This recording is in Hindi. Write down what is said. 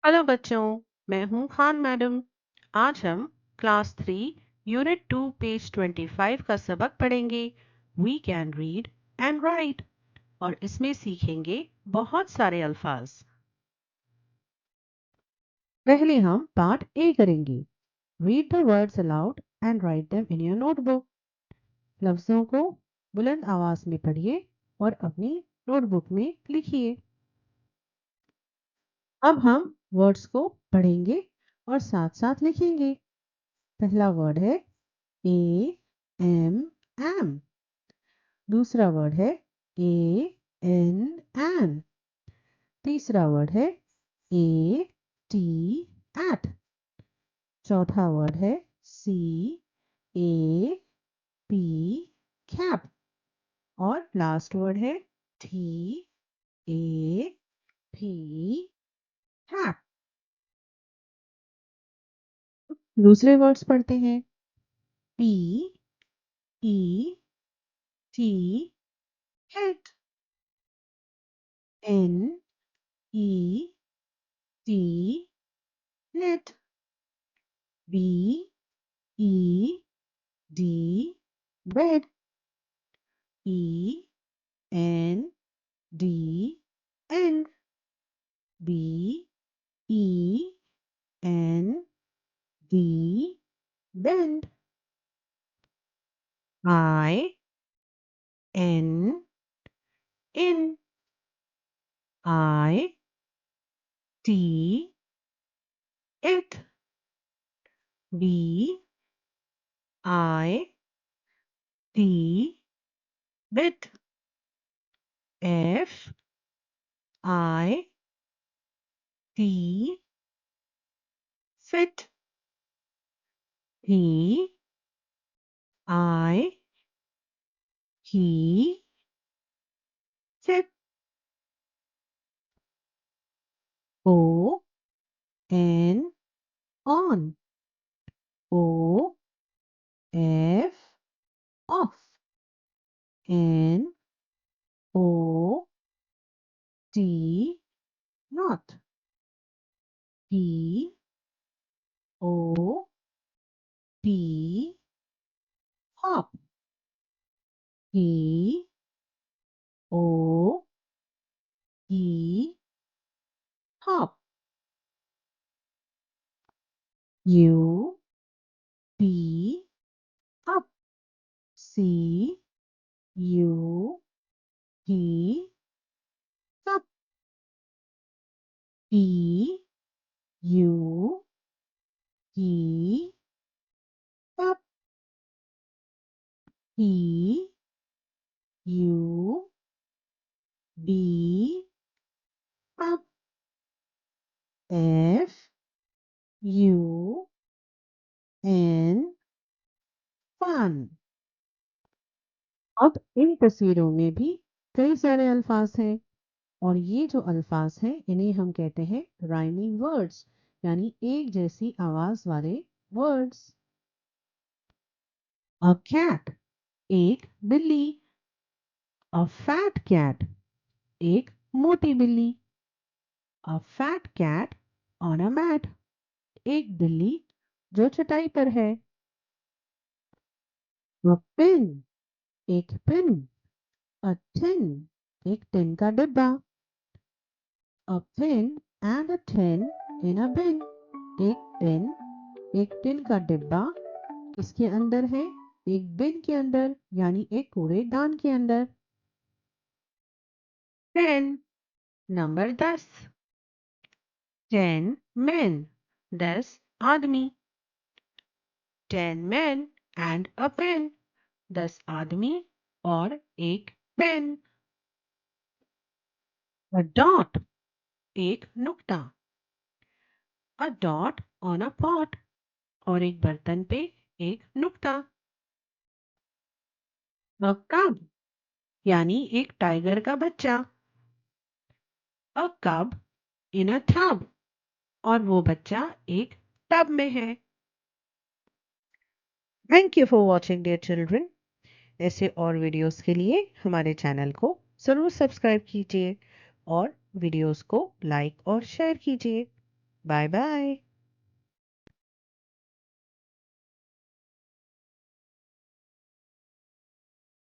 हेलो बच्चों, मैं हूँ खान मैडम। आज हम क्लास 3 यूनिट 2 पेज 25 का सबक पढ़ेंगे। We can read and write और इसमें सीखेंगे बहुत सारे अल्फाज। पहले हम पार्ट ए करेंगे। Read the words allowed and write them in your notebook. लफ्जों को बुलंद आवाज में पढ़िए और अपनी नोटबुक में लिखिए। अब हम वर्ड्स को पढ़ेंगे और साथ साथ लिखेंगे। पहला वर्ड है ए एम एम। दूसरा वर्ड है ए एन एन। तीसरा वर्ड है ए टी एट। चौथा वर्ड है सी ए पी कैप। और लास्ट वर्ड है टी ए पी हैट। दूसरे वर्ड्स पढ़ते हैं। P E T hate. N E T net. B E D bread. E N D end. B E N D bend. I N in. I T it. B I T bit. F I T fit. He I he fit. O N on. O F off. N O T not. P O P hop. P O P hop. U P up. C U P up. P U P up. P U B up. F U N fun. अब इन तस्वीरों में भी कई सारे अल्फाज हैं और ये जो अल्फाज हैं इन्हें हम कहते हैं राइमिंग वर्ड्स, यानी एक जैसी आवाज वाले वर्ड्स। अ कैट एक बिल्ली। अ फैट कैट एक मोटी बिल्ली। A fat cat on a mat एक बिल्ली जो चटाई पर है। अ पिन एक पिन। अ टिन एक टिन का डिब्बा। A pin and a tin in a bin. एक पिन एक टिन का डिब्बा इसके अंदर है, एक बिन के अंदर यानी एक कूड़ेदान के अंदर। 10 नंबर 10। 10 men 10 आदमी। 10 men and a pen 10 आदमी और एक पेन। A dot एक नुक्ता। A dot on a pot और एक बर्तन पे एक नुक्ता। A cub यानी एक टाइगर का बच्चा। अ कब इन अ टब और वो बच्चा एक टब में है। Thank you for watching dear children. ऐसे और वीडियोस के लिए हमारे चैनल को ज़रूर सब्सक्राइब कीजिए और वीडियोस को लाइक और शेयर कीजिए। Bye bye.